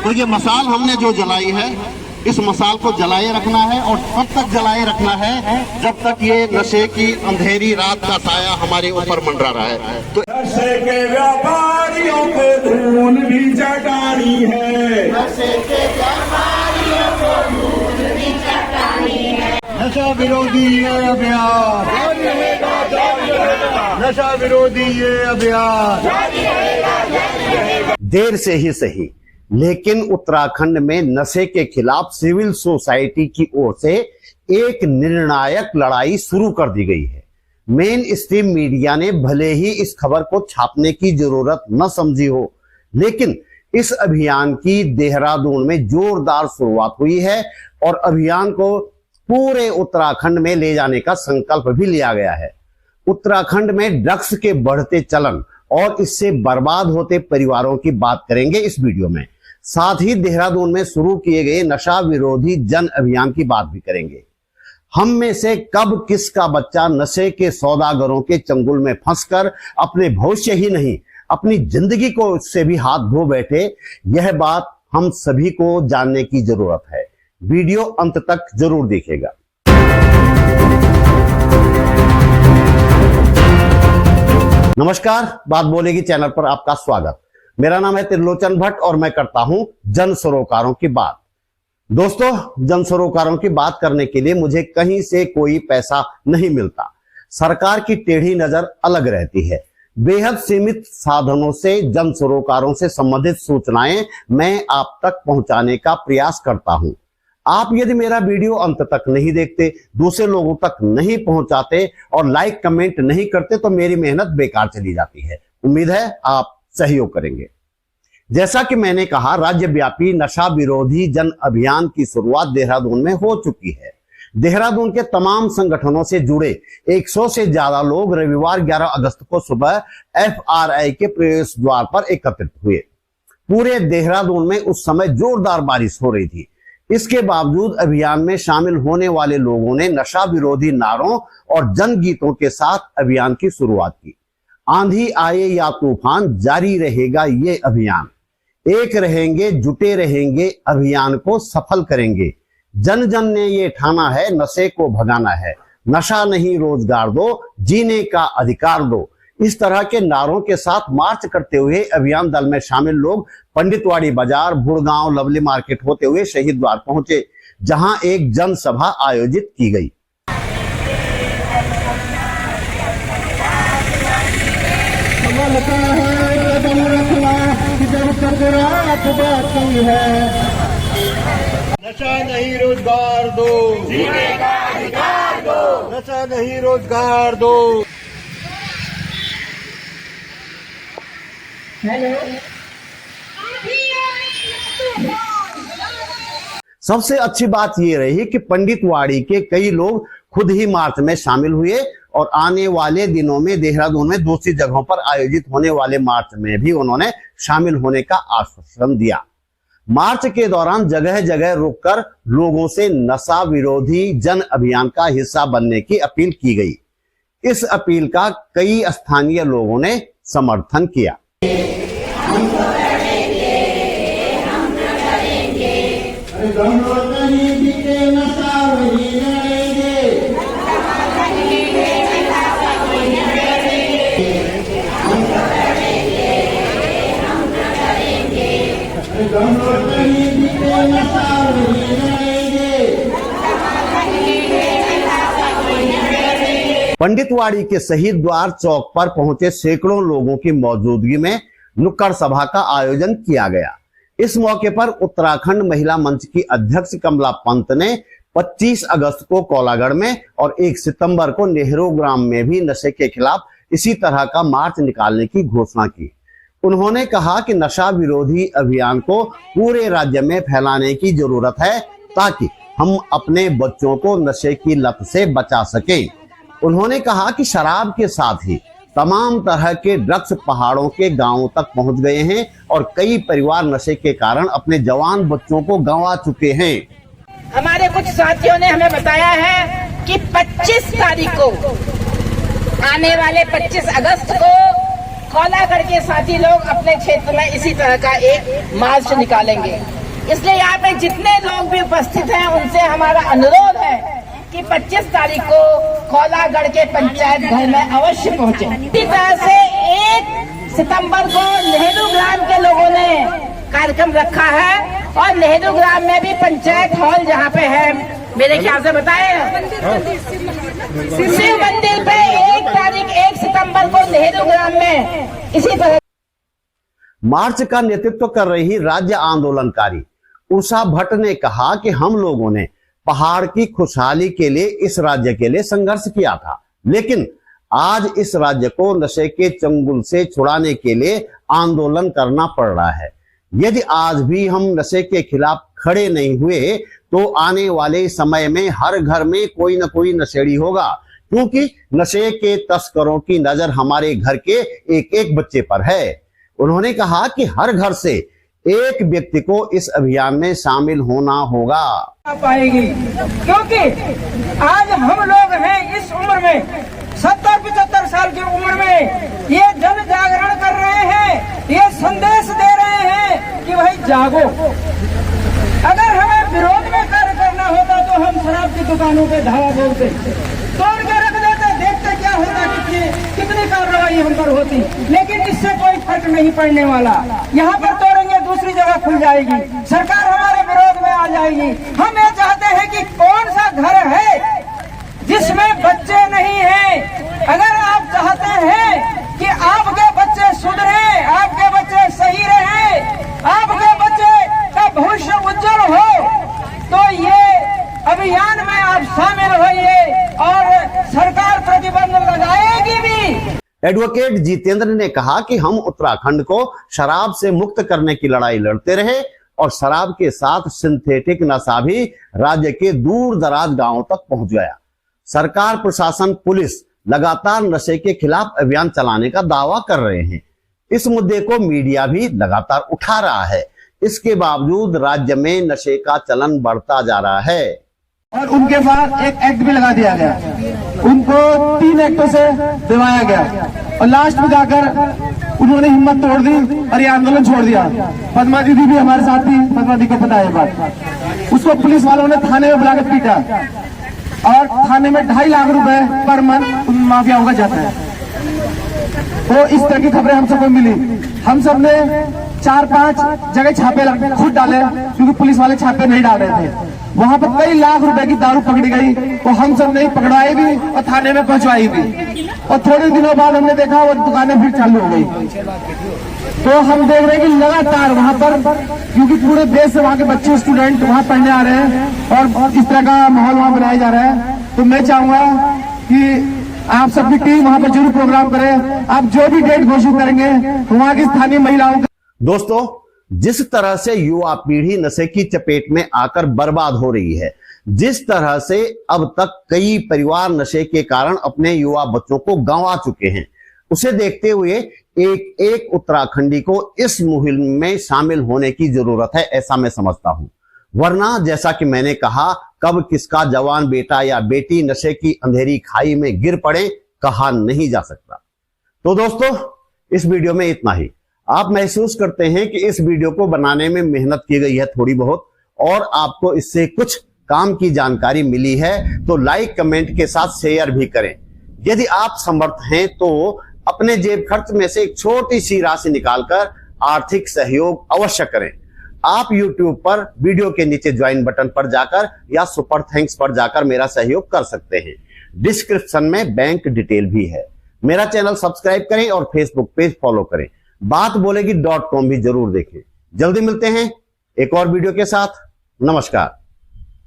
तो ये मसाल हमने जो जलाई है, इस मसाल को जलाए रखना है और तब तक जलाए रखना है जब तक ये नशे की अंधेरी रात का साया हमारे ऊपर मंडरा रहा है। तो नशे के व्यापारियों को धूल भी चटानी है, नशे के व्यापारियों को धूल भी चटानी है। नशा विरोधी ये अभियान, नशा विरोधी ये अभियान देर से ही सही, लेकिन उत्तराखंड में नशे के खिलाफ सिविल सोसाइटी की ओर से एक निर्णायक लड़ाई शुरू कर दी गई है। मेन स्ट्रीम मीडिया ने भले ही इस खबर को छापने की जरूरत न समझी हो, लेकिन इस अभियान की देहरादून में जोरदार शुरुआत हुई है और अभियान को पूरे उत्तराखंड में ले जाने का संकल्प भी लिया गया है। उत्तराखंड में ड्रग्स के बढ़ते चलन और इससे बर्बाद होते परिवारों की बात करेंगे इस वीडियो में। साथ ही देहरादून में शुरू किए गए नशा विरोधी जन अभियान की बात भी करेंगे। हम में से कब किसका बच्चा नशे के सौदागरों के चंगुल में फंसकर अपने भविष्य ही नहीं, अपनी जिंदगी को उससे भी हाथ धो बैठे, यह बात हम सभी को जानने की जरूरत है। वीडियो अंत तक जरूर देखिएगा। नमस्कार, बात बोलेगी चैनल पर आपका स्वागत। मेरा नाम है त्रिलोचन भट्ट और मैं करता हूं जन सरोकारों की बात। दोस्तों, जन सरोकारों की बात करने के लिए मुझे कहीं से कोई पैसा नहीं मिलता। सरकार की टेढ़ी नजर अलग रहती है। बेहद सीमित साधनों से जन सरोकारों से संबंधित सूचनाएं मैं आप तक पहुंचाने का प्रयास करता हूं। आप यदि मेरा वीडियो अंत तक नहीं देखते, दूसरे लोगों तक नहीं पहुंचाते और लाइक कमेंट नहीं करते तो मेरी मेहनत बेकार चली जाती है। उम्मीद है आप सहयोग करेंगे। जैसा कि मैंने कहा, राज्यव्यापी नशा विरोधी जन अभियान की शुरुआत देहरादून में हो चुकी है। देहरादून के तमाम संगठनों से जुड़े 100 से ज्यादा लोग रविवार 11 अगस्त को सुबह FRI के प्रवेश द्वार पर एकत्रित हुए। पूरे देहरादून में उस समय जोरदार बारिश हो रही थी। इसके बावजूद अभियान में शामिल होने वाले लोगों ने नशा विरोधी नारों और जन गीतों के साथ अभियान की शुरुआत की। आंधी आए या तूफान, जारी रहेगा ये अभियान। एक रहेंगे, जुटे रहेंगे, अभियान को सफल करेंगे। जन जन ने ये ठाना है, नशे को भगाना है। नशा नहीं, रोजगार दो, जीने का अधिकार दो। इस तरह के नारों के साथ मार्च करते हुए अभियान दल में शामिल लोग पंडितवाड़ी बाजार, बुड़गांव, लवली मार्केट होते हुए शहीद द्वार पहुंचे, जहां एक जनसभा आयोजित की गई। नशा नहीं रोजगार दो, जीने का अधिकार दो, नशा नहीं रोजगार दो। सबसे अच्छी बात यह रही कि पंडितवाड़ी के कई लोग खुद ही मार्च में शामिल हुए और आने वाले दिनों में देहरादून में दूसरी जगहों पर आयोजित होने वाले मार्च में भी उन्होंने शामिल होने का आश्वासन दिया। मार्च के दौरान जगह जगह रुककर लोगों से नशा विरोधी जन अभियान का हिस्सा बनने की अपील की गई। इस अपील का कई स्थानीय लोगों ने समर्थन किया। पंडितवाड़ी के शहीद द्वार चौक पर पहुंचे सैकड़ों लोगों की मौजूदगी में नुक्कड़ सभा का आयोजन किया गया। इस मौके पर उत्तराखंड महिला मंच की अध्यक्ष कमला पंत ने 25 अगस्त को कोलागढ़ में और 1 सितंबर को नेहरू ग्राम में भी नशे के खिलाफ इसी तरह का मार्च निकालने की घोषणा की। उन्होंने कहा कि नशा विरोधी अभियान को पूरे राज्य में फैलाने की जरूरत है ताकि हम अपने बच्चों को नशे की लत से बचा सकें। उन्होंने कहा कि शराब के साथ ही तमाम तरह के ड्रग्स पहाड़ों के गांवों तक पहुंच गए हैं और कई परिवार नशे के कारण अपने जवान बच्चों को गंवा चुके हैं। हमारे कुछ साथियों ने हमें बताया है कि 25 तारीख को, आने वाले 25 अगस्त को कोलागढ़ के साथी लोग अपने क्षेत्र में इसी तरह का एक मार्च निकालेंगे। इसलिए यहाँ पे जितने लोग भी उपस्थित हैं उनसे हमारा अनुरोध है कि 25 तारीख को कोलागढ़ के पंचायत घर में अवश्य पहुंचे। इसी तरह से 1 सितंबर को नेहरू ग्राम के लोगों ने कार्यक्रम रखा है और नेहरू ग्राम में भी पंचायत हॉल जहाँ पे है, मेरे ख्याल से बताए शिव मंदिर पे 1 सितंबर को नेहरू ग्राम में इसी तरह मार्च का नेतृत्व कर रही राज्य आंदोलनकारी उषा भट्ट ने कहा कि हम लोगों ने पहाड़ की खुशहाली के लिए इस राज्य के लिए संघर्ष किया था, लेकिन आज इस राज्य को नशे के चंगुल से छुड़ाने के लिए आंदोलन करना पड़ रहा है। यदि आज भी हम नशे के खिलाफ खड़े नहीं हुए तो आने वाले समय में हर घर में कोई न कोई नशेड़ी होगा, क्योंकि नशे के तस्करों की नजर हमारे घर के एक एक बच्चे पर है। उन्होंने कहा कि हर घर से एक व्यक्ति को इस अभियान में शामिल होना होगा। पाएगी, क्योंकि आज हम लोग हैं इस उम्र में 70-75 साल की उम्र में ये जन जागरण कर रहे हैं, ये संदेश दे रहे हैं कि भाई जागो। अगर हमें विरोध में कार्य करना होता तो हम शराब की दुकानों पे धावा बोलते, तोड़ के रख देते, देखते क्या होता, कितनी कार्रवाई हम पर होती, लेकिन इससे कोई फर्क नहीं पड़ने वाला। यहाँ पर तोड़ेंगे दूसरी जगह खुल जाएगी, सरकार हमारे विरोध में आ जाएगी। हम ये चाहते हैं कि कौन सा घर है जिसमें बच्चे नहीं हैं। अगर आप चाहते हैं कि आपके बच्चे सुधरे, आपके बच्चे सही रहे, आपके बच्चे का भविष्य उज्जवल हो, तो ये अभियान में आप शामिल होइए और सरकार प्रतिबंध लगाएगी भी। एडवोकेट जितेंद्र ने कहा कि हम उत्तराखंड को शराब से मुक्त करने की लड़ाई लड़ते रहे और शराब के साथ सिंथेटिक नशा भी राज्य के दूर दराज गांवों तक पहुंच गया। सरकार, प्रशासन, पुलिस लगातार नशे के खिलाफ अभियान चलाने का दावा कर रहे हैं। इस मुद्दे को मीडिया भी लगातार उठा रहा है। इसके बावजूद राज्य में नशे का चलन बढ़ता जा रहा है और उनके बाद एक एक्ट भी लगा दिया गया, उनको 3 एक्टों से दिलवाया गया और लास्ट में जाकर उन्होंने हिम्मत तोड़ दी और ये आंदोलन छोड़ दिया। पद्मा दीदी भी हमारे साथ थी, पद्मा दीदी को पता है बात। उसको पुलिस वालों ने थाने में बुलाकर पीटा और थाने में 2.5 लाख रुपए पर मंथ उन माफियाओं का जाता है। तो इस तरह की खबरें हम सबको मिली। हम सब ने 4-5 जगह छापे खुद डाले, क्योंकि पुलिस वाले छापे नहीं डाल रहे थे। वहां पर कई लाख रुपए की दारू पकड़ी गई, तो हम सब ने पकड़वाई भी और थाने में पहुंचवाई भी। और थोड़े दिनों बाद हमने देखा वो दुकानें फिर चालू हो गई। तो हम देख रहे हैं कि लगातार वहां पर, क्योंकि पूरे देश से वहां के बच्चे, स्टूडेंट वहां पढ़ने आ रहे हैं और इस तरह का माहौल वहां बनाया जा रहा है। तो मैं चाहूंगा कि आप सबकी टीम वहां पर जरूर प्रोग्राम करे। आप जो भी डेट घोषित करेंगे वहां की स्थानीय महिलाओं का। दोस्तों, जिस तरह से युवा पीढ़ी नशे की चपेट में आकर बर्बाद हो रही है, जिस तरह से अब तक कई परिवार नशे के कारण अपने युवा बच्चों को गंवा चुके हैं, उसे देखते हुए एक एक उत्तराखंडी को इस मुहिम में शामिल होने की जरूरत है, ऐसा मैं समझता हूं। वरना जैसा कि मैंने कहा, कब किसका जवान बेटा या बेटी नशे की अंधेरी खाई में गिर पड़े कहा नहीं जा सकता। तो दोस्तों, इस वीडियो में इतना ही। आप महसूस करते हैं कि इस वीडियो को बनाने में मेहनत की गई है थोड़ी बहुत, और आपको इससे कुछ काम की जानकारी मिली है, तो लाइक, कमेंट के साथ शेयर भी करें। यदि आप समर्थ हैं तो अपने जेब खर्च में से एक छोटी सी राशि निकालकर आर्थिक सहयोग अवश्य करें। आप YouTube पर वीडियो के नीचे ज्वाइन बटन पर जाकर या सुपर थैंक्स पर जाकर मेरा सहयोग कर सकते हैं। डिस्क्रिप्शन में बैंक डिटेल भी है। मेरा चैनल सब्सक्राइब करें और फेसबुक पेज फॉलो करें। बात बोलेगी .com भी जरूर देखें। जल्दी मिलते हैं एक और वीडियो के साथ। नमस्कार।